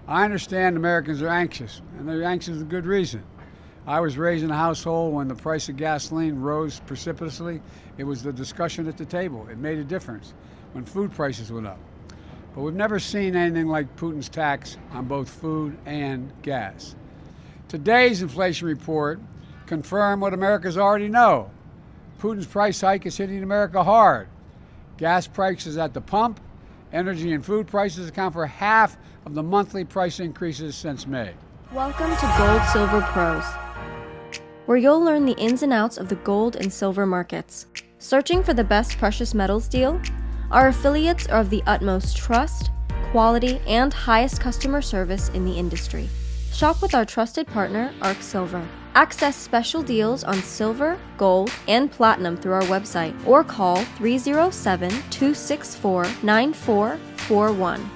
I understand Americans are anxious, and they're anxious for good reason. I was raised in a household when the price of gasoline rose precipitously. It was the discussion at the table. It made a difference when food prices went up. But we've never seen anything like Putin's tax on both food and gas. Today's inflation report confirmed what Americans already know. Putin's price hike is hitting America hard. Gas prices at the pump, energy and food prices account for half of the monthly price increases since May. Welcome to Gold Silver Pros, where you'll learn the ins and outs of the gold and silver markets. Searching for the best precious metals deal? Our affiliates are of the utmost trust, quality, and highest customer service in the industry. Shop with our trusted partner, Ark Silver. Access special deals on silver, gold, and platinum through our website or call 307-264-9441.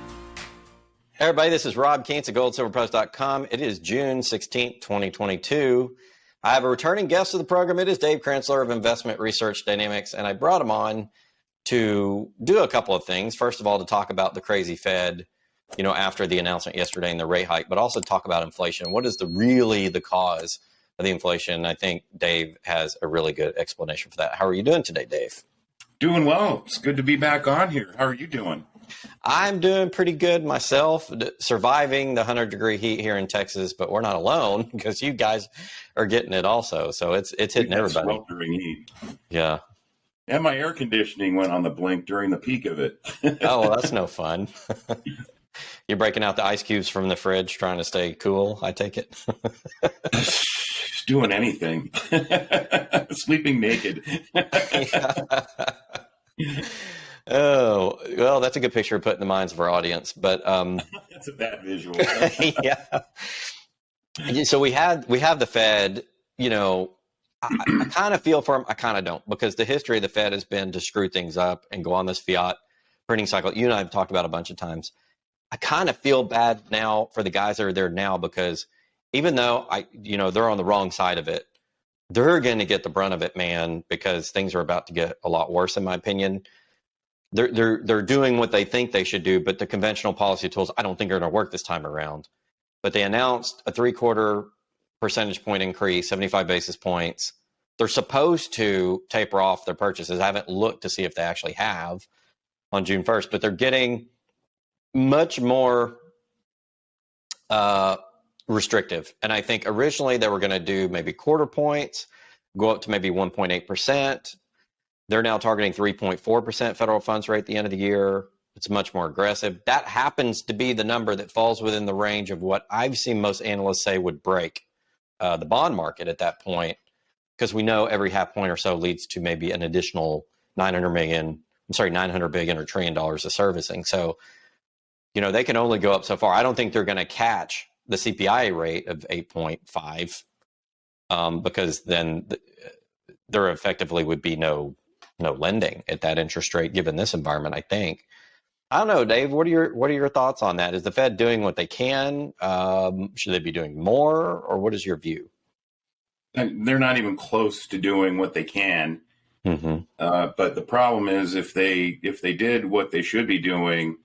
Hey everybody, this is Rob Keynes at goldsilverpros.com. It is June 16th, 2022. I have a returning guest of the program. It is Dave Kranzler of Investment Research Dynamics, and I brought him on to do a couple of things. First of all, to talk about the crazy Fed, after the announcement yesterday and the rate hike, but also talk about inflation. What is really the cause of the inflation? I think Dave has a really good explanation for that. How are you doing today, Dave? Doing well. It's good to be back on here. How are you doing? I'm doing pretty good myself, surviving the 100-degree heat here in Texas, but we're not alone because you guys are getting it also. So it's hitting everybody. Sweltering heat. Yeah. And my air conditioning went on the blink during the peak of it. Oh, well, that's no fun. You're breaking out the ice cubes from the fridge, trying to stay cool, I take it. Doing anything. Sleeping naked. Oh, well, that's a good picture to put in the minds of our audience. But that's a bad visual. Yeah. So we have the Fed. I kind of feel for them. I kind of don't, because the history of the Fed has been to screw things up and go on this fiat printing cycle. You and I have talked about a bunch of times. I kind of feel bad now for the guys that are there now, because even though they're on the wrong side of it, they're going to get the brunt of it, man, because things are about to get a lot worse, in my opinion. They're doing what they think they should do, but the conventional policy tools, I don't think are going to work this time around. But they announced a 0.75 percentage point increase, 75 basis points. They're supposed to taper off their purchases. I haven't looked to see if they actually have on June 1st, but they're getting much more restrictive. And I think originally they were going to do maybe quarter points, go up to maybe 1.8%. They're now targeting 3.4% federal funds rate at the end of the year. It's much more aggressive. That happens to be the number that falls within the range of what I've seen most analysts say would break the bond market at that point, because we know every half point or so leads to maybe an additional 900 billion or $1 trillion of servicing. So, they can only go up so far. I don't think they're going to catch the CPI rate of 8.5 because then there effectively would be no lending at that interest rate given this environment, I think. I don't know, Dave, what are your thoughts on that? Is the Fed doing what they can? Should they be doing more, or what is your view? And they're not even close to doing what they can. Mm-hmm. But the problem is if they did what they should be doing,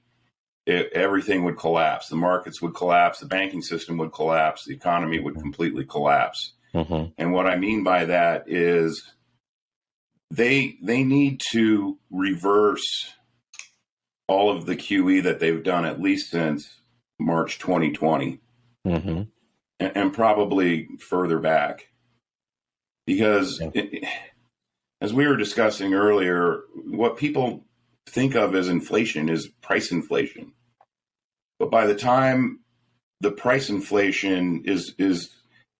everything would collapse. The markets would collapse. The banking system would collapse. The economy would completely collapse. Mm-hmm. And what I mean by that is they need to reverse all of the QE that they've done at least since March 2020, mm-hmm. and probably further back. Because as we were discussing earlier, what people think of as inflation is price inflation. But by the time the price inflation is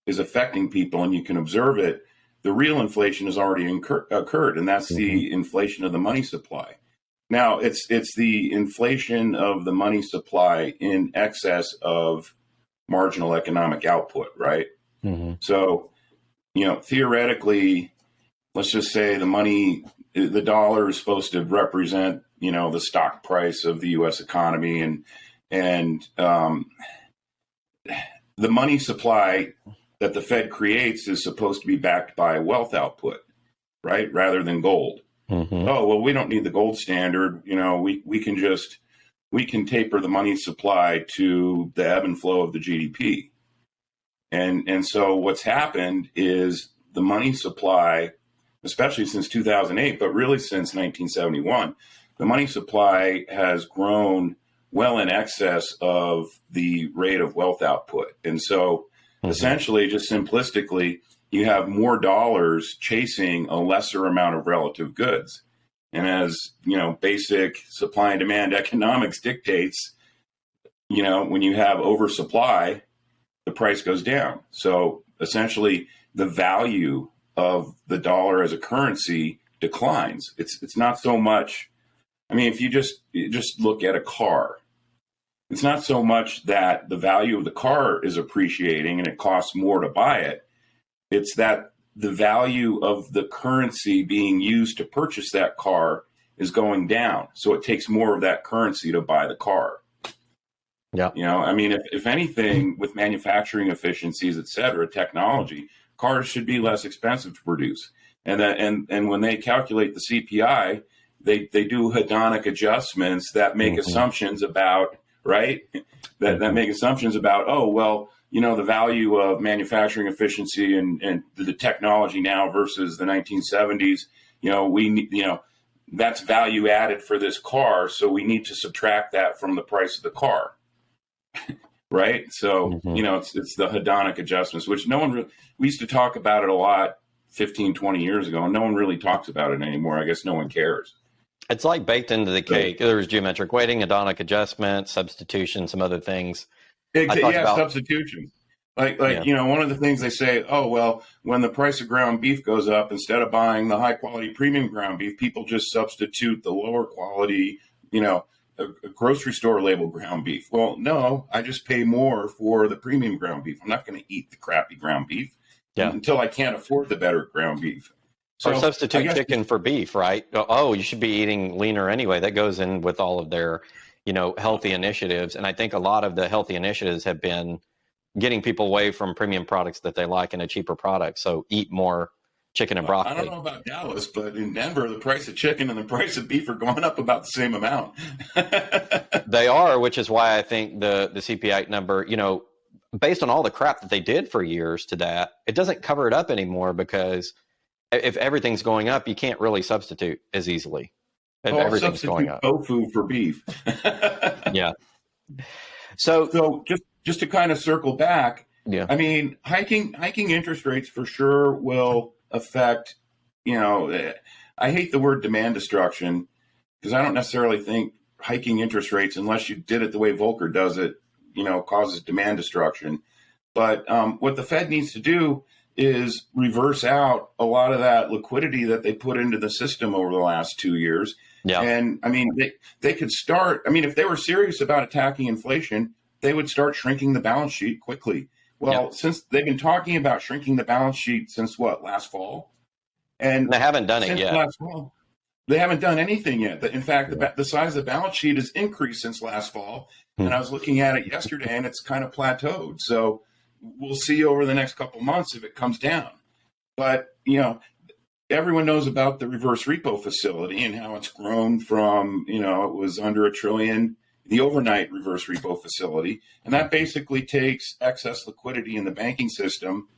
affecting people and you can observe it, the real inflation has already occurred, and that's the inflation of the money supply. Now, it's the inflation of the money supply in excess of marginal economic output, right? Mm-hmm. So, theoretically, let's just say the dollar is supposed to represent, the stock price of the U.S. economy, and the money supply that the Fed creates is supposed to be backed by wealth output, right? Rather than gold. Mm-hmm. Oh, well, we don't need the gold standard. We can just we can taper the money supply to the ebb and flow of the GDP. And so what's happened is the money supply, especially since 2008, but really since 1971, the money supply has grown well in excess of the rate of wealth output. And so essentially, just simplistically, you have more dollars chasing a lesser amount of relative goods. And as, basic supply and demand economics dictates, when you have oversupply, the price goes down. So essentially, the value of the dollar as a currency declines. It's not so much. I mean, if you just look at a car, it's not so much that the value of the car is appreciating and it costs more to buy it. It's that the value of the currency being used to purchase that car is going down. So it takes more of that currency to buy the car. Yeah. I mean, if anything, with manufacturing efficiencies, et cetera, technology, cars should be less expensive to produce. And when they calculate the CPI, they do hedonic adjustments that make assumptions about, right? That make assumptions about, the value of manufacturing efficiency and the technology now versus the 1970s, that's value added for this car. So we need to subtract that from the price of the car. Right. So, it's the hedonic adjustments, which we used to talk about it a lot 15, 20 years ago, and no one really talks about it anymore. I guess no one cares. It's like baked into the cake. There was geometric weighting, hedonic adjustment, substitution, some other things. Substitution. One of the things they say, when the price of ground beef goes up, instead of buying the high quality premium ground beef, people just substitute the lower quality, a grocery store label ground beef. Well, no, I just pay more for the premium ground beef. I'm not going to eat the crappy ground beef until I can't afford the better ground beef. So, or substitute chicken for beef, right? Oh, you should be eating leaner anyway. That goes in with all of their, healthy initiatives. And I think a lot of the healthy initiatives have been getting people away from premium products that they like and a cheaper product. So eat more chicken and broccoli. I don't know about Dallas, but in Denver, the price of chicken and the price of beef are going up about the same amount. They are, which is why I think the CPI number, based on all the crap that they did for years to that, it doesn't cover it up anymore, because if everything's going up, you can't really substitute as easily. If everything's going up. Tofu for beef. Yeah. So just to kind of circle back, I mean, hiking interest rates for sure will affect, I hate the word demand destruction, because I don't necessarily think hiking interest rates, unless you did it the way Volcker does it, causes demand destruction. But what the Fed needs to do is reverse out a lot of that liquidity that they put into the system over the last 2 years. Yeah. And I mean, they could start, if they were serious about attacking inflation, they would start shrinking the balance sheet quickly. Well, since they've been talking about shrinking the balance sheet since last fall? And they haven't done it yet. Last fall, they haven't done anything yet. In fact, the size of the balance sheet has increased since last fall. And I was looking at it yesterday, and it's kind of plateaued. So we'll see over the next couple of months if it comes down. But, everyone knows about the reverse repo facility and how it's grown from, it was under $1 trillion, the overnight reverse repo facility. And that basically takes excess liquidity in the banking system,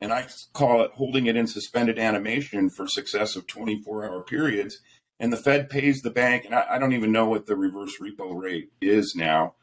and I call it holding it in suspended animation for successive 24-hour periods. And the Fed pays the bank, and I don't even know what the reverse repo rate is now.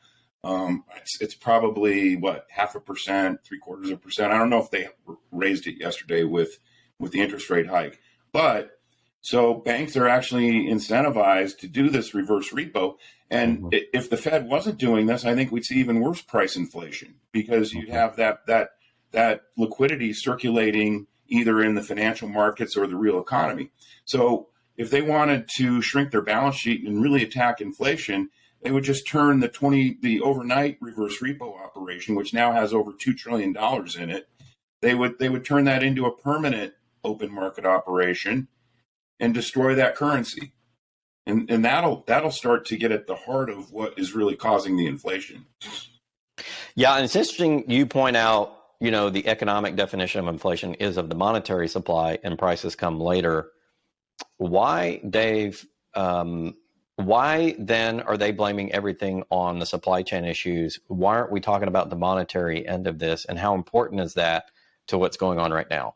It's probably 0.5%, 0.75%. I don't know if they raised it yesterday with the interest rate hike. But so banks are actually incentivized to do this reverse repo. And if the Fed wasn't doing this, I think we'd see even worse price inflation, because you'd have that liquidity circulating either in the financial markets or the real economy. So if they wanted to shrink their balance sheet and really attack inflation, they would just turn the overnight reverse repo operation, which now has over $2 trillion in it. They would turn that into a permanent open market operation and destroy that currency. And that'll start to get at the heart of what is really causing the inflation. Yeah, and it's interesting you point out, the economic definition of inflation is of the monetary supply, and prices come later. Why, Dave, Why then are they blaming everything on the supply chain issues? Why aren't we talking about the monetary end of this, and how important is that to what's going on right now?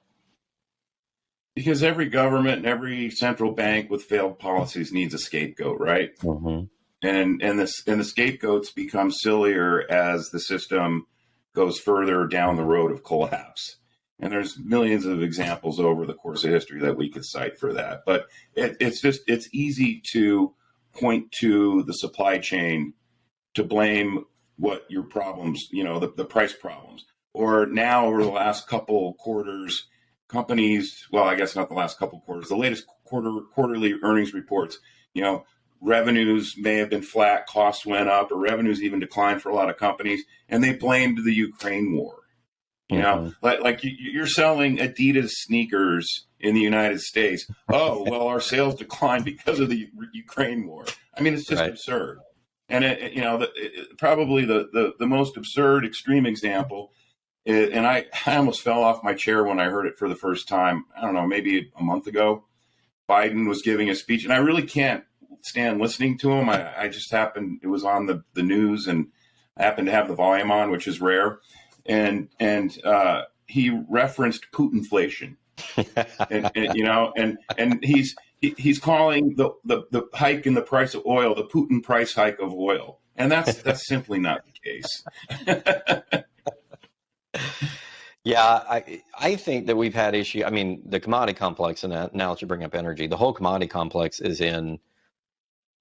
Because every government and every central bank with failed policies needs a scapegoat, right? Mm-hmm. And the scapegoats become sillier as the system goes further down the road of collapse. And there's millions of examples over the course of history that we could cite for that. But it's easy to point to the supply chain to blame what your problems, the price problems. Or now over the last couple quarters, companies, well, I guess not the last couple quarters, the latest quarterly earnings reports, revenues may have been flat, costs went up, or revenues even declined for a lot of companies, and they blamed the Ukraine war. Like you're selling Adidas sneakers in the United States. Oh, well, our sales declined because of the Ukraine war. I mean, it's just absurd. And probably the most absurd extreme example. And I almost fell off my chair when I heard it for the first time. I don't know, maybe a month ago. Biden was giving a speech, and I really can't stand listening to him. I just happened, it was on the news, and I happened to have the volume on, which is rare. And he referenced Putinflation, and he's calling the hike in the price of oil the Putin price hike of oil, and that's simply not the case. Yeah, I think that we've had issue. I mean, the commodity complex, and now that you bring up energy, the whole commodity complex is in,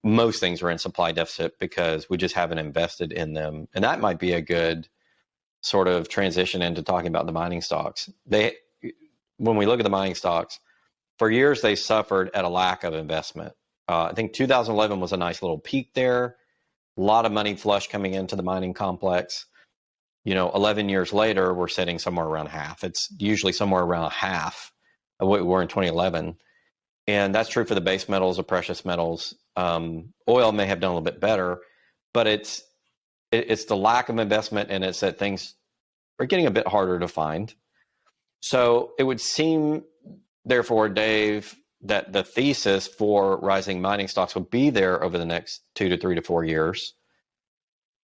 most things are in supply deficit because we just haven't invested in them. And that might be a good sort of transition into talking about the mining stocks. When we look at the mining stocks, for years they suffered at a lack of investment. I think 2011 was a nice little peak there. A lot of money flush coming into the mining complex. 11 years later, we're sitting somewhere around half. It's usually somewhere around half of what we were in 2011. And that's true for the base metals, the precious metals. Oil may have done a little bit better, but it's the lack of investment, and it's that things are getting a bit harder to find. So it would seem, therefore, Dave, that the thesis for rising mining stocks would be there over the next 2 to 3 to 4 years.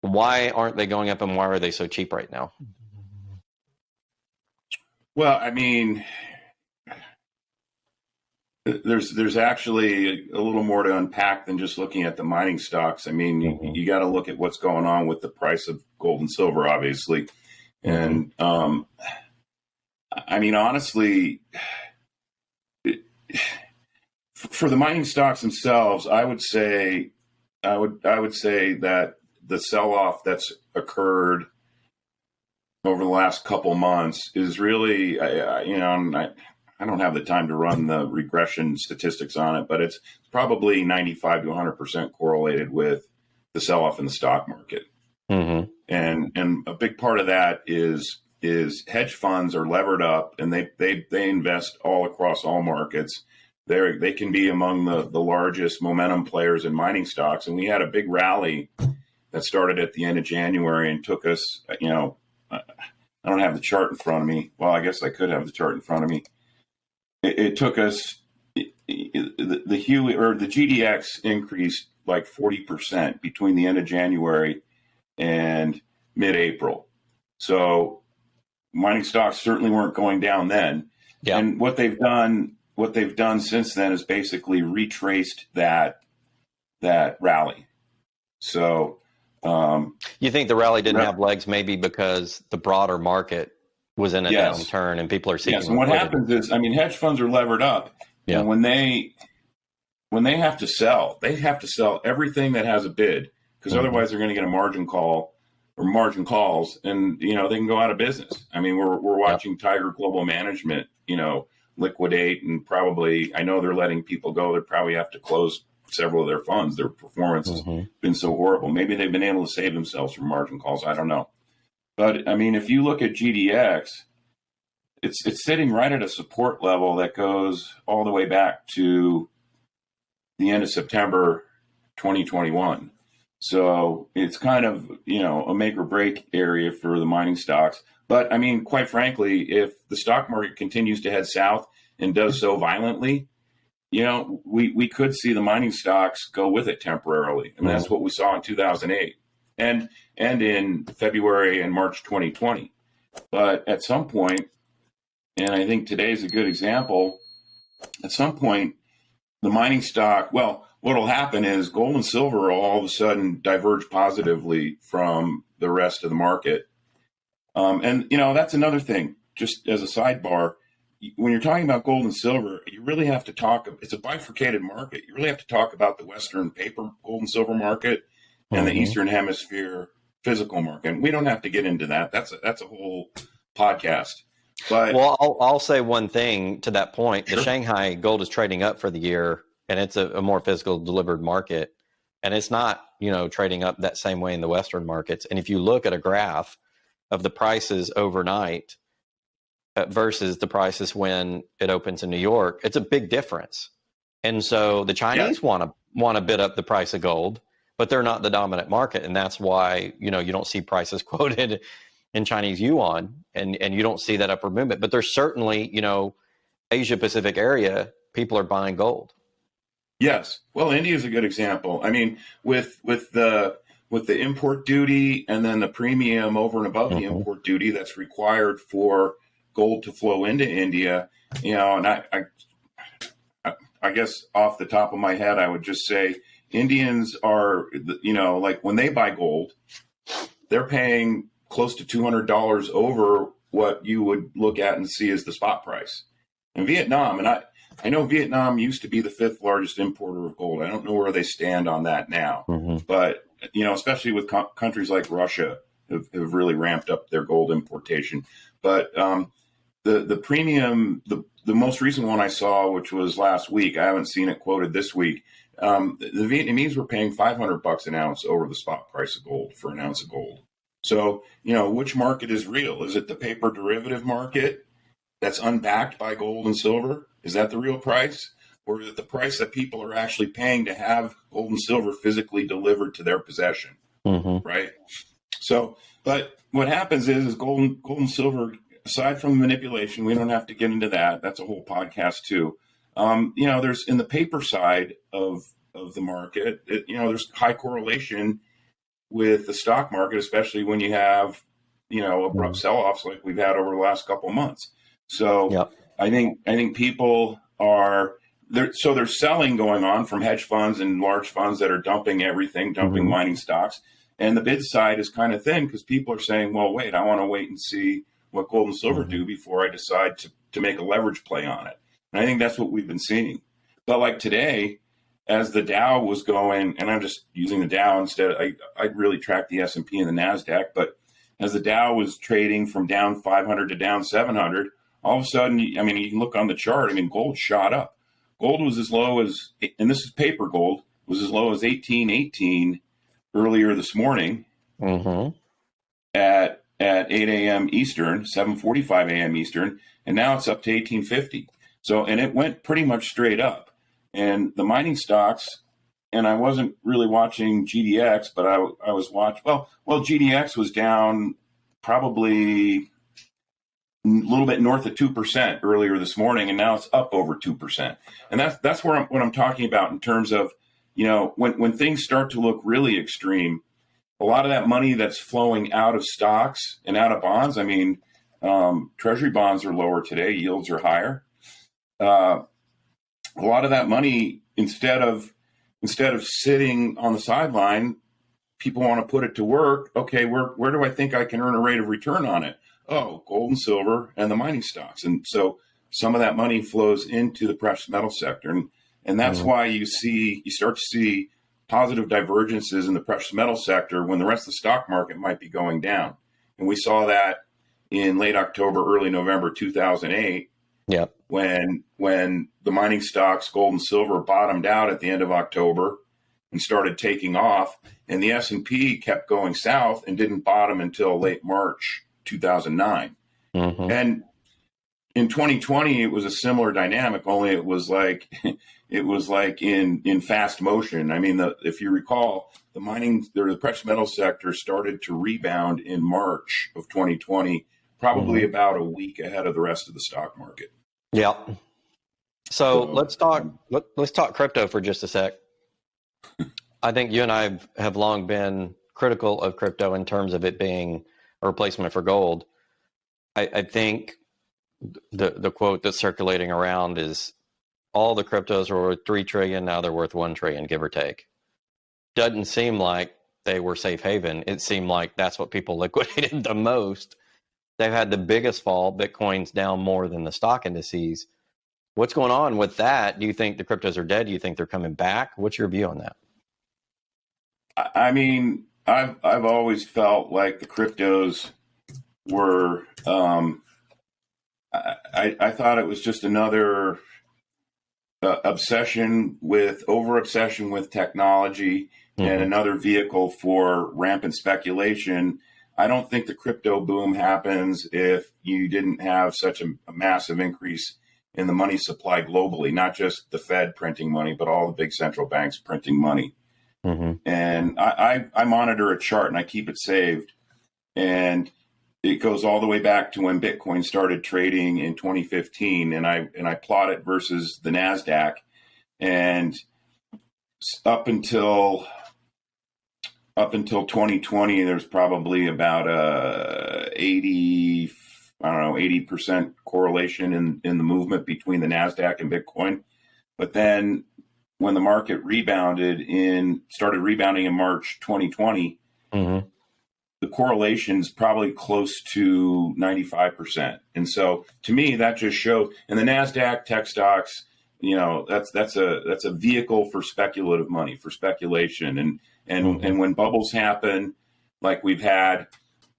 Why aren't they going up, and why are they so cheap right now? Well, I mean, there's actually a little more to unpack than just looking at the mining stocks. I mean, you got to look at what's going on with the price of gold and silver, obviously. And I mean, honestly, for the mining stocks themselves, I would say that the sell-off that's occurred over the last couple months is really, I don't have the time to run the regression statistics on it, but it's probably 95 to 100% correlated with the sell-off in the stock market. And a big part of that is hedge funds are levered up, and they invest all across all markets. They can be among the largest momentum players in mining stocks. And we had a big rally that started at the end of January and took us, I don't have the chart in front of me. Well, I guess I could have the chart in front of me. It took us, the Q or the GDX increased like 40% between the end of January and mid-April. So mining stocks certainly weren't going down then. Yeah. And what they've done since then is basically retraced that rally. So you think the rally didn't have legs maybe because the broader market was in a downturn and people are seeking and what happens is, I mean, hedge funds are levered up. Yeah. And when they have to sell, they have to sell everything that has a bid, because otherwise they're going to get a margin call or margin calls, and they can go out of business. I mean, we're watching Tiger Global Management, liquidate, and probably, I know they're letting people go. They probably have to close several of their funds. Their performance has been so horrible. Maybe they've been able to save themselves from margin calls. I don't know. But I mean, if you look at GDX, it's sitting right at a support level that goes all the way back to the end of September 2021. So it's kind of, a make or break area for the mining stocks. But I mean, quite frankly, if the stock market continues to head south and does so violently, we could see the mining stocks go with it temporarily. And that's what we saw in 2008 and in February and March 2020. But at some point, and I think today's a good example, at some point, the mining stock, well, what will happen is gold and silver will all of a sudden diverge positively from the rest of the market. And that's another thing, just as a sidebar. When you're talking about gold and silver, you really have to talk, it's a bifurcated market. You really have to talk about the Western paper gold and silver market and the Eastern Hemisphere physical market. And we don't have to get into that. That's a whole podcast. But well, I'll say one thing to that point. Sure. The Shanghai gold is trading up for the year, and it's a more physical delivered market. And it's not, trading up that same way in the Western markets. And if you look at a graph of the prices overnight versus the prices when it opens in New York, it's a big difference. And so the Chinese want to bid up the price of gold, but they're not the dominant market. And that's why, you don't see prices quoted in Chinese yuan and you don't see that upward movement. But there's certainly, Asia Pacific area, people are buying gold. Yes. Well, India is a good example. I mean, with the import duty and then the premium over and above the import duty that's required for gold to flow into India, and I guess off the top of my head, I would just say Indians are, like when they buy gold, they're paying close to $200 over what you would look at and see as the spot price. And Vietnam, and I know Vietnam used to be the 5th largest importer of gold. I don't know where they stand on that now, but especially with countries like Russia have really ramped up their gold importation. But the premium, the most recent one I saw, which was last week, I haven't seen it quoted this week. The Vietnamese were paying $500 an ounce over the spot price of gold for an ounce of gold. So, which market is real? Is it the paper derivative market that's unbacked by gold and silver? Is that the real price? Or is it the price that people are actually paying to have gold and silver physically delivered to their possession? Right? So, but what happens is gold and silver, aside from manipulation, we don't have to get into that. That's a whole podcast too. There's in the paper side of the market, there's high correlation with the stock market, especially when you have, abrupt sell-offs like we've had over the last couple of months. So I think people are there. So there's selling going on from hedge funds and large funds that are dumping everything, dumping mining stocks. And the bid side is kind of thin because people are saying, well, wait, I want to wait and see what gold and silver do before I decide to make a leverage play on it. And I think that's what we've been seeing. But like today, as the Dow was going, and I'm just using the Dow instead, I really track the S&P and the NASDAQ, but as the Dow was trading from down 500 to down 700, all of a sudden, you can look on the chart, gold shot up. Gold was as low as, and this is paper gold, was as low as 1818 earlier this morning at 8 a.m. Eastern, 7:45 a.m. Eastern, and now it's up to 1850. So, and it went pretty much straight up. And the mining stocks, and I wasn't really watching GDX, but I was watching, well, GDX was down probably a little bit north of 2% earlier this morning, and now it's up over 2%. And that's what I'm talking about in terms of, when things start to look really extreme, a lot of that money that's flowing out of stocks and out of bonds, treasury bonds are lower today, yields are higher. A lot of that money, instead of sitting on the sideline, people want to put it to work. Okay, where do I think I can earn a rate of return on it? Oh, gold and silver and the mining stocks. And so some of that money flows into the precious metal sector. And that's why you start to see positive divergences in the precious metal sector when the rest of the stock market might be going down. And we saw that in late October, early November 2008. Yep. When the mining stocks, gold and silver, bottomed out at the end of October and started taking off, and the S&P kept going south and didn't bottom until late March 2009. And in 2020, it was a similar dynamic, only it was like in fast motion. If you recall, the precious metal sector started to rebound in March of 2020, probably about a week ahead of the rest of the stock market. Yep. So let's talk crypto for just a sec. I think you and I have long been critical of crypto in terms of it being a replacement for gold. I think the quote that's circulating around is all the cryptos were worth 3 trillion, now they're worth 1 trillion, give or take. Doesn't seem like they were safe haven. It seemed like that's what people liquidated the most. They've had the biggest fall. Bitcoin's down more than the stock indices. What's going on with that? Do you think the cryptos are dead? Do you think they're coming back? What's your view on that? I mean, I've always felt like the cryptos were. I thought it was just another over obsession with technology and another vehicle for rampant speculation. I don't think the crypto boom happens if you didn't have such a massive increase in the money supply globally, not just the Fed printing money, but all the big central banks printing money. And I monitor a chart and I keep it saved. And it goes all the way back to when Bitcoin started trading in 2015. And I plot it versus the NASDAQ. And up until 2020, there's probably about 80% correlation in the movement between the NASDAQ and Bitcoin. But then when the market started rebounding in March 2020, the correlation's probably close to 95%. And so to me, that just shows, and the NASDAQ tech stocks, that's a vehicle for speculative money, for speculation. And when bubbles happen, like we've had,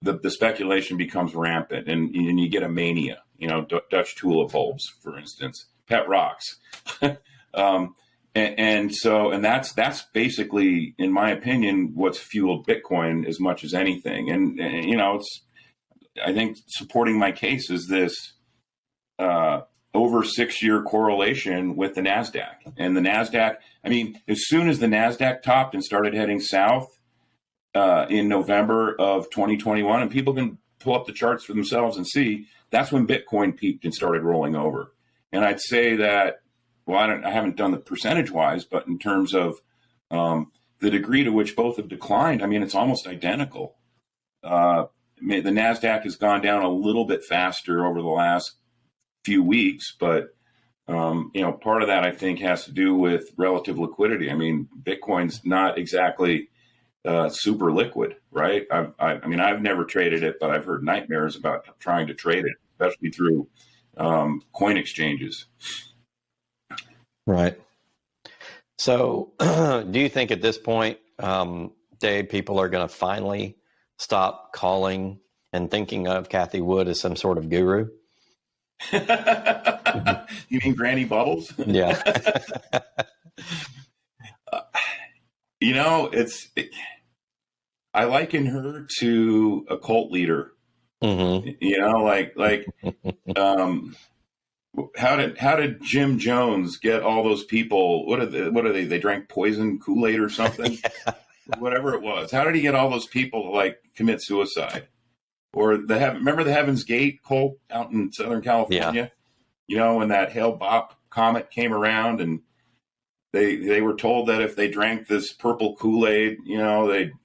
the speculation becomes rampant and you get a mania, Dutch tulip bulbs, for instance, pet rocks. And that's basically, in my opinion, what's fueled Bitcoin as much as anything. And I think supporting my case is this over 6-year correlation with the NASDAQ. And the NASDAQ, I mean, as soon as the NASDAQ topped and started heading south in November of 2021, and people can pull up the charts for themselves and see, that's when Bitcoin peaked and started rolling over. And I'd say that, well, I haven't done the percentage-wise, but in terms of the degree to which both have declined, I mean, it's almost identical. The NASDAQ has gone down a little bit faster over the last few weeks, but part of that, I think, has to do with relative liquidity. I mean, Bitcoin's not exactly super liquid, right? I've never traded it, but I've heard nightmares about trying to trade it, especially through coin exchanges. Right. So do you think at this point, Dave, people are going to finally stop calling and thinking of Cathie Wood as some sort of guru? You mean Granny Bubbles? Yeah. I liken her to a cult leader. How did Jim Jones get all those people? What are they? They drank poison Kool-Aid or something, whatever it was. How did he get all those people to commit suicide? Or remember the Heaven's Gate cult out in Southern California? Yeah. When that Hale-Bopp comet came around and they were told that if they drank this purple Kool-Aid,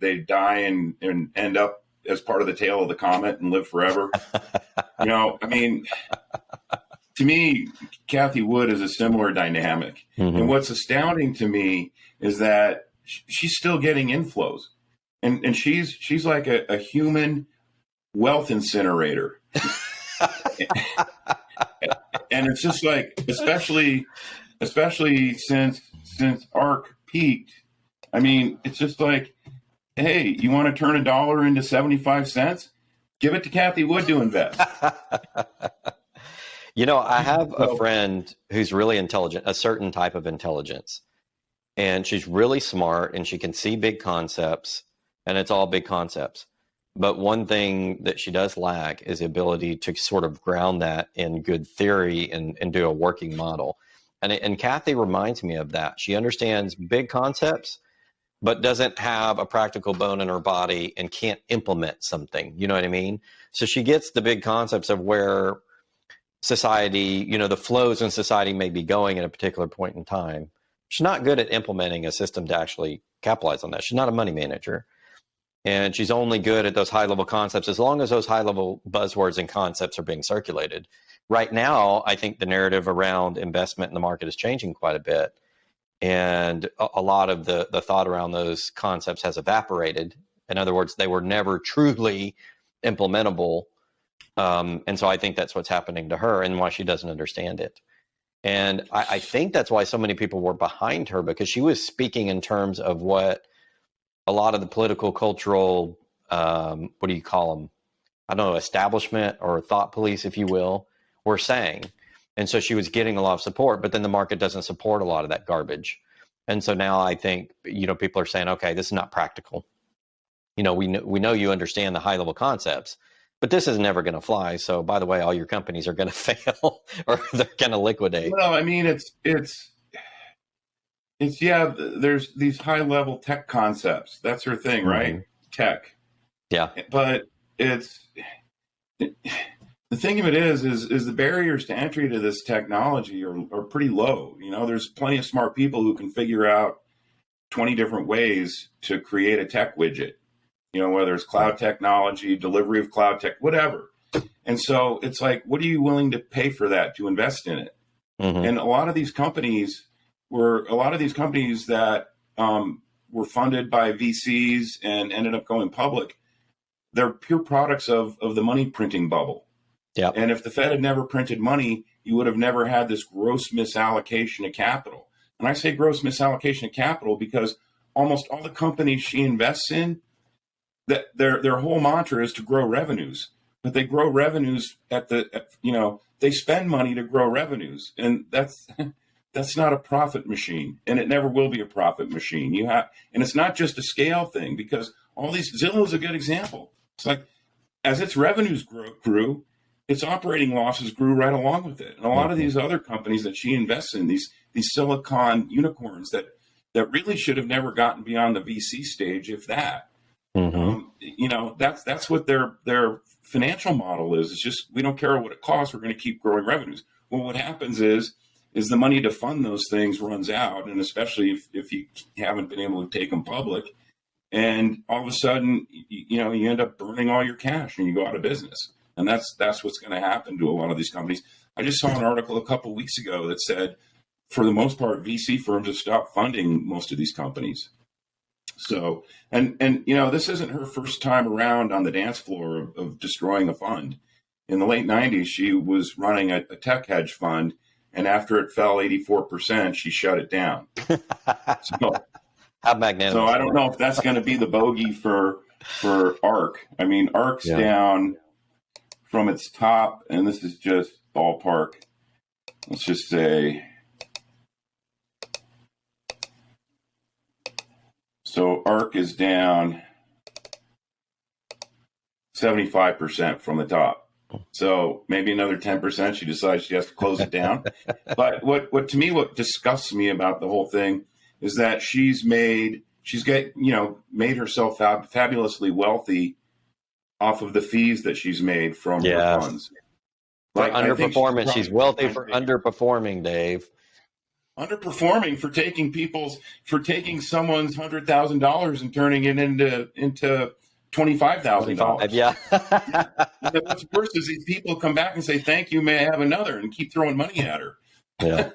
they'd die and end up as part of the tail of the comet and live forever. To me, Cathie Wood is a similar dynamic. And what's astounding to me is that she's still getting inflows. And she's like a human wealth incinerator. And it's just like, especially since ARK peaked, I mean, it's just like, hey, you want to turn $1 into 75 cents? Give it to Cathie Wood to invest. I have a friend who's really intelligent, a certain type of intelligence, and she's really smart and she can see big concepts, and it's all big concepts. But one thing that she does lack is the ability to sort of ground that in good theory and do a working model. And Cathie reminds me of that. She understands big concepts, but doesn't have a practical bone in her body and can't implement something. You know what I mean? So she gets the big concepts of where society, the flows in society may be going at a particular point in time. She's not good at implementing a system to actually capitalize on that. She's not a money manager. And she's only good at those high-level concepts as long as those high-level buzzwords and concepts are being circulated. Right now, I think the narrative around investment in the market is changing quite a bit. And a lot of the thought around those concepts has evaporated. In other words, they were never truly implementable. And so I think that's what's happening to her and why she doesn't understand it. And I think that's why so many people were behind her, because she was speaking in terms of what a lot of the political, cultural, what do you call them? I don't know, establishment or thought police, if you will, were saying. And so she was getting a lot of support, but then the market doesn't support a lot of that garbage. And so now I think, people are saying, okay, this is not practical. We know you understand the high level concepts, but this is never going to fly. So by the way, all your companies are going to fail or they're going to liquidate. Well, I mean, it's there's these high level tech concepts. That's her thing, right? Mm-hmm. Tech. Yeah. But the thing of it is the barriers to entry to this technology are pretty low. There's plenty of smart people who can figure out 20 different ways to create a tech widget, whether it's cloud technology, delivery of cloud tech, whatever. And so it's like, what are you willing to pay for that to invest in it? Mm-hmm. And a lot of these companies that were funded by VCs and ended up going public, they're pure products of the money printing bubble. Yeah. And if the Fed had never printed money, you would have never had this gross misallocation of capital. And I say gross misallocation of capital because almost all the companies she invests in, that their whole mantra is to grow revenues, but they grow revenues they spend money to grow revenues, and that's not a profit machine, and it never will be a profit machine. And it's not just a scale thing, because all these, Zillow is a good example. It's like, as its revenues grew, its operating losses grew right along with it. And a lot of these other companies that she invests in, these silicon unicorns that really should have never gotten beyond the VC stage, if that. Mm-hmm. That's what their financial model is. It's just, we don't care what it costs. We're going to keep growing revenues. Well, what happens is the money to fund those things runs out, and especially if you haven't been able to take them public, and all of a sudden, you end up burning all your cash and you go out of business. And that's what's going to happen to a lot of these companies. I just saw an article a couple of weeks ago that said, for the most part, VC firms have stopped funding most of these companies. So, and this isn't her first time around on the dance floor of destroying a fund. In the late 90s, she was running a tech hedge fund, and after it fell 84%, she shut it down. So, how magnanimous. So I don't know if that's going to be the bogey for Ark. I mean, Ark's down from its top, and this is just ballpark. Let's just say. So Ark is down 75% from the top. So maybe another 10%. She decides she has to close it down. But what disgusts me about the whole thing is that she's made herself fabulously wealthy off of the fees that she's made from her funds. Like, underperformance. She's wealthy for underperforming, Dave. Underperforming for taking someone's $100,000 and turning it into $25,000. Yeah. What's worse is these people come back and say, "Thank you, may I have another?" and keep throwing money at her. Yeah.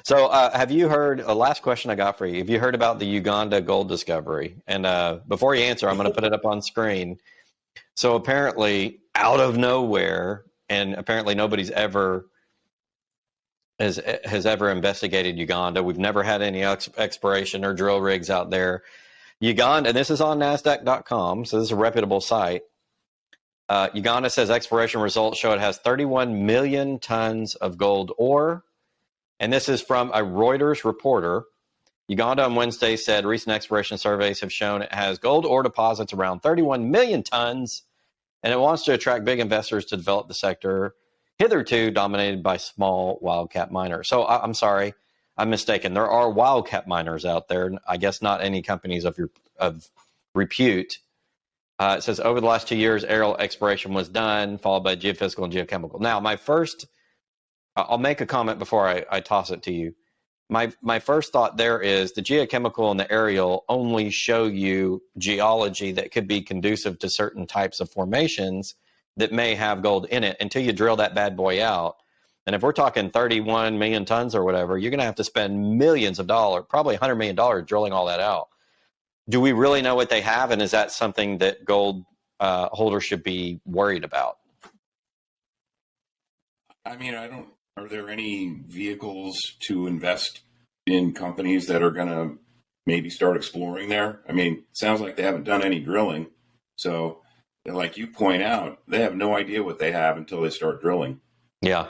So have you heard, last question I got for you, have you heard about the Uganda gold discovery? And before you answer, I'm going to put it up on screen. So apparently out of nowhere, and apparently nobody's ever has ever investigated Uganda. We've never had any exploration or drill rigs out there. Uganda, and this is on NASDAQ.com, so this is a reputable site. Uganda says exploration results show it has 31 million tons of gold ore. And this is from a Reuters reporter. Uganda on Wednesday said recent exploration surveys have shown it has gold ore deposits around 31 million tons, and it wants to attract big investors to develop the sector, hitherto dominated by small wildcat miners. So I'm sorry, I'm mistaken. There are wildcat miners out there. I guess not any companies of repute. It says over the last 2 years, aerial exploration was done, followed by geophysical and geochemical. Now, I'll make a comment before I toss it to you. My first thought there is the geochemical and the aerial only show you geology that could be conducive to certain types of formations that may have gold in it until you drill that bad boy out. And if we're talking 31 million tons or whatever, you're going to have to spend millions of dollars, probably $100 million drilling all that out. Do we really know what they have? And is that something that gold holders should be worried about? I mean, are there any vehicles to invest in companies that are going to maybe start exploring there? I mean, it sounds like they haven't done any drilling. So, like you point out, they have no idea what they have until they start drilling. Yeah.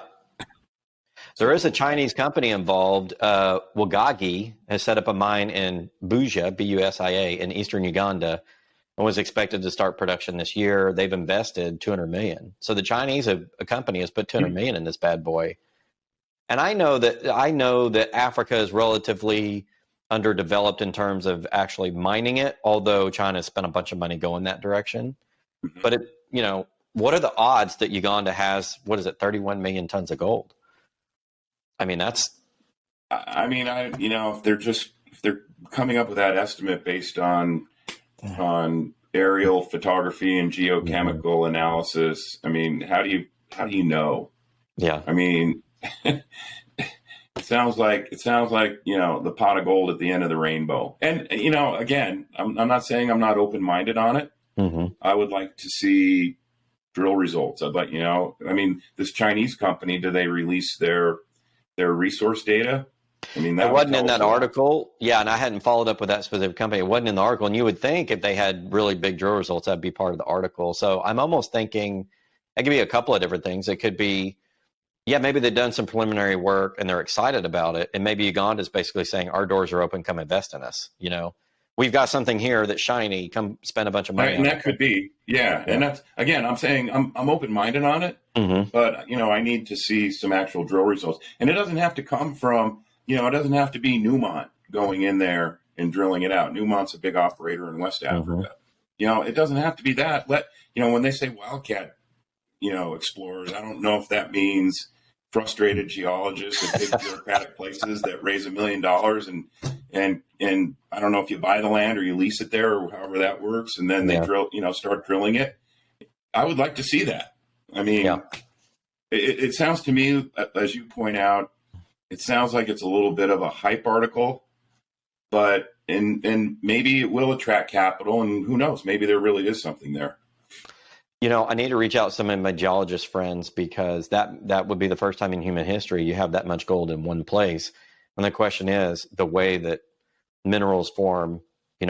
There is a Chinese company involved. 𝙂𝙊𝙇𝙑𝙬 has set up a mine in 𝙎𝙀𝙍, B-U-S-I-A, in eastern Uganda, and was expected to start production this year. They've invested $200 million. So the Chinese, a company, has put $200 million in this bad boy. And I know that Africa is relatively underdeveloped in terms of actually mining it, although China spent a bunch of money going that direction. Mm-hmm. But what are the odds that Uganda has, 31 million tons of gold? I mean, if they're coming up with that estimate based on aerial photography and geochemical analysis, I mean, how do you know? Yeah. I mean, it sounds like the pot of gold at the end of the rainbow. And again, I'm not saying I'm not open-minded on it. Mm-hmm. I would like to see drill results. I'd like, I mean, this Chinese company, do they release their resource data? I mean, that wasn't in that article. Yeah, and I hadn't followed up with that specific company. It wasn't in the article, and you would think if they had really big drill results, that'd be part of the article. So I'm almost thinking it could be a couple of different things. It could be, maybe they've done some preliminary work and they're excited about it, and maybe Uganda is basically saying our doors are open, come invest in us. We've got something here that's shiny. Come spend a bunch of money. And that could be, yeah. And that's, again, I'm saying I'm open-minded on it, mm-hmm. but I need to see some actual drill results. And it doesn't have to come from, it doesn't have to be Newmont going in there and drilling it out. Newmont's a big operator in West Africa. Mm-hmm. It doesn't have to be that. When they say wildcat, explorers, I don't know if that means frustrated geologists at big bureaucratic places that raise $1 million and I don't know if you buy the land or you lease it there or however that works, and then they drill, start drilling it. I would like to see that. I mean, it sounds to me, as you point out, it sounds like it's a little bit of a hype article, but and maybe it will attract capital, and who knows, maybe there really is something there. I need to reach out to some of my geologist friends, because that would be the first time in human history you have that much gold in one place. And the question is, the way that minerals form,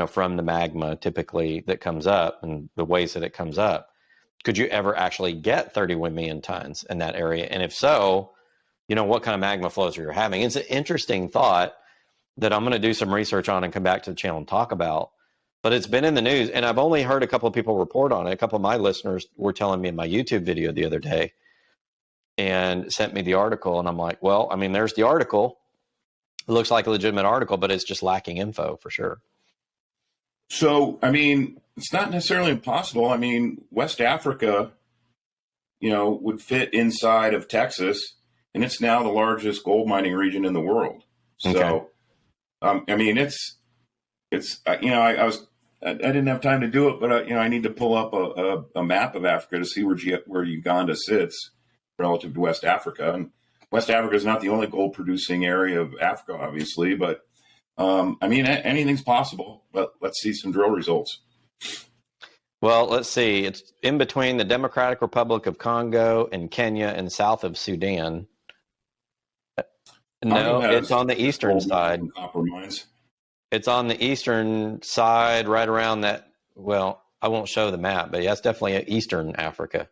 from the magma typically that comes up, and the ways that it comes up, could you ever actually get 31 million tons in that area? And if so, what kind of magma flows are you having? It's an interesting thought that I'm going to do some research on and come back to the channel and talk about. But it's been in the news, and I've only heard a couple of people report on it. A couple of my listeners were telling me in my YouTube video the other day and sent me the article. And I'm like, well, I mean, there's the article. It looks like a legitimate article, but it's just lacking info for sure. So, I mean, it's not necessarily impossible. I mean, West Africa, would fit inside of Texas, and it's now the largest gold mining region in the world. So, okay. I mean, it's I didn't have time to do it, but I need to pull up a map of Africa to see where Uganda sits relative to West Africa. And West Africa is not the only gold producing area of Africa, obviously, but I mean, anything's possible, but let's see some drill results. Well, let's see. It's in between the Democratic Republic of Congo and Kenya and south of Sudan. No, it's on the eastern side. Copper mines. It's on the eastern side, right around that. Well, I won't show the map, but yeah, it's definitely eastern Africa.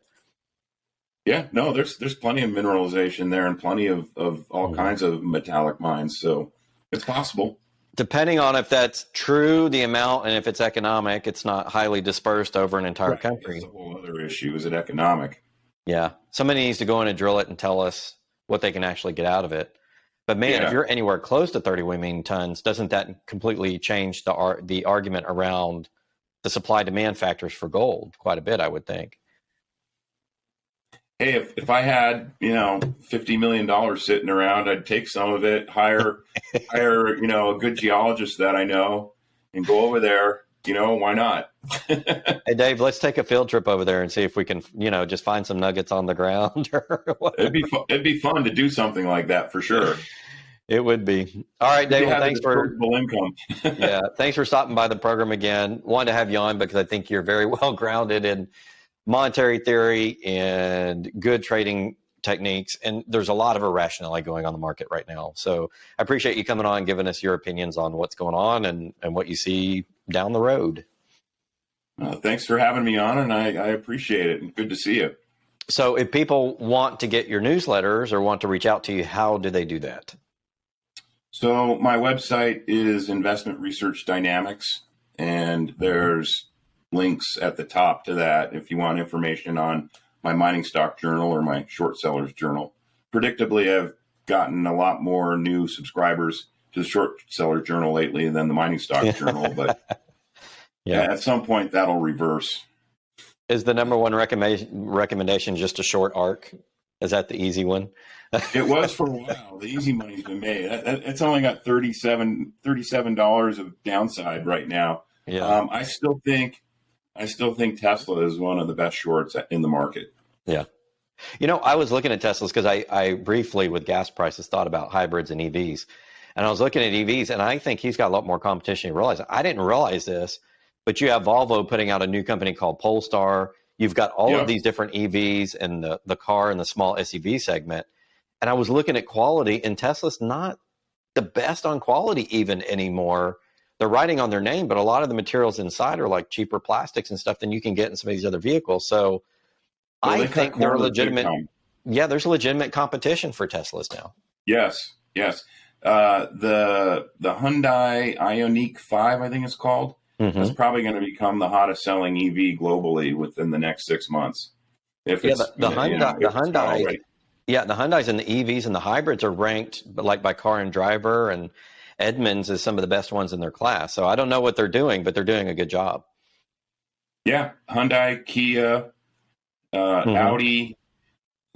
Yeah, no, there's plenty of mineralization there and plenty of all kinds of metallic mines. So it's possible. Depending on if that's true, the amount, and if it's economic, it's not highly dispersed over an entire country. That's a whole other issue. Is it economic? Yeah. Somebody needs to go in and drill it and tell us what they can actually get out of it. But man, if you're anywhere close to 31 million tons, doesn't that completely change the argument around the supply demand factors for gold quite a bit, I would think. Hey, if I had, $50 million sitting around, I'd take some of it, hire, a good geologist that I know and go over there. Why not? Hey, Dave, let's take a field trip over there and see if we can, just find some nuggets on the ground or whatever. It'd be fun to do something like that for sure. It would be. All right, Dave, well, thanks for income. yeah, thanks for stopping by the program again. Wanted to have you on because I think you're very well grounded in monetary theory and good trading techniques, and there's a lot of irrationality going on in the market right now. So I appreciate you coming on and giving us your opinions on what's going on and what you see down the road. Thanks for having me on, and I appreciate it. And good to see you. So if people want to get your newsletters or want to reach out to you, how do they do that? So my website is Investment Research Dynamics, and there's links at the top to that if you want information on my mining stock journal or my short sellers journal. Predictably, I've gotten a lot more new subscribers to the short seller journal lately than the mining stock journal, but at some point that'll reverse. Is the number one recommendation just a short ARK? Is that the easy one? It was for a while. The easy money's been made. It's only got $37 of downside right now. Yeah. I still think Tesla is one of the best shorts in the market. Yeah. I was looking at Teslas because I briefly, with gas prices, thought about hybrids and EVs. And I was looking at EVs, and I think he's got a lot more competition. You realize I didn't realize this, but you have Volvo putting out a new company called Polestar. You've got all of these different EVs and the car and the small SUV segment. And I was looking at quality, and Tesla's not the best on quality even anymore. They're writing on their name, but a lot of the materials inside are like cheaper plastics and stuff than you can get in some of these other vehicles. So I think they're legitimate. Yeah, there's legitimate competition for Teslas now. Yes. The Hyundai Ioniq 5, I think it's called, is probably going to become the hottest selling EV globally within the next 6 months. If it's the Hyundai. Yeah, the Hyundais and the EVs and the hybrids are ranked like by Car and Driver, and Edmunds is some of the best ones in their class. So I don't know what they're doing, but they're doing a good job. Yeah, Hyundai, Kia, Audi,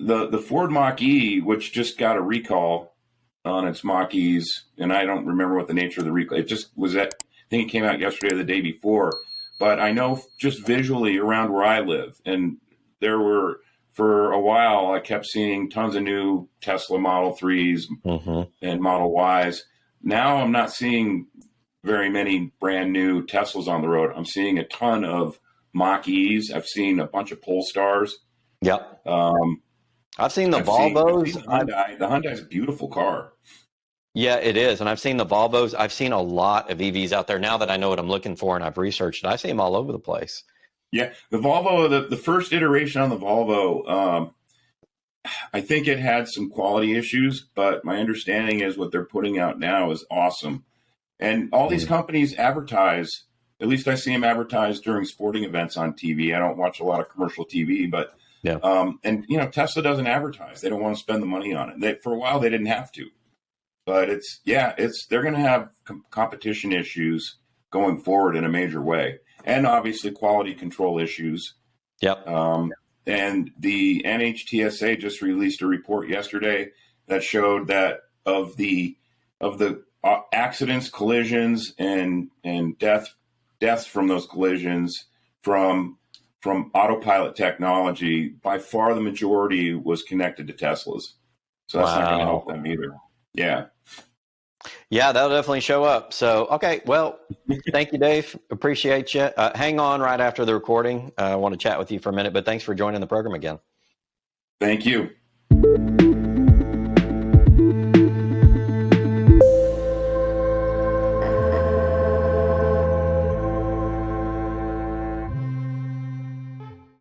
the Ford Mach-E, which just got a recall on its Mach-Es, and I don't remember what the nature of the recall. It just was I think it came out yesterday or the day before. But I know just visually around where I live, and there were, for a while, I kept seeing tons of new Tesla Model 3s and Model Ys. Now I'm not seeing very many brand new Teslas on the road. I'm seeing a ton of Mach-Es. I've seen a bunch of Polestars. Yep. I've seen the Volvos. The Hyundai's a beautiful car. Yeah, it is. And I've seen the Volvos. I've seen a lot of EVs out there now that I know what I'm looking for and I've researched it. I see them all over the place. Yeah, the Volvo, the first iteration on the Volvo, I think it had some quality issues, but my understanding is what they're putting out now is awesome. And all these companies advertise, at least I see them advertise during sporting events on TV. I don't watch a lot of commercial TV, but and Tesla doesn't advertise. They don't want to spend the money on it. For a while they didn't have to, but they're going to have competition issues going forward in a major way, and obviously quality control issues. Yep. And the NHTSA just released a report yesterday that showed that of the accidents, collisions, and deaths from those collisions from autopilot technology, by far the majority was connected to Teslas. So that's not going to help them either. Yeah. Yeah, that'll definitely show up. So, okay, well, thank you, Dave. Appreciate you. Hang on right after the recording. I want to chat with you for a minute, but thanks for joining the program again. Thank you.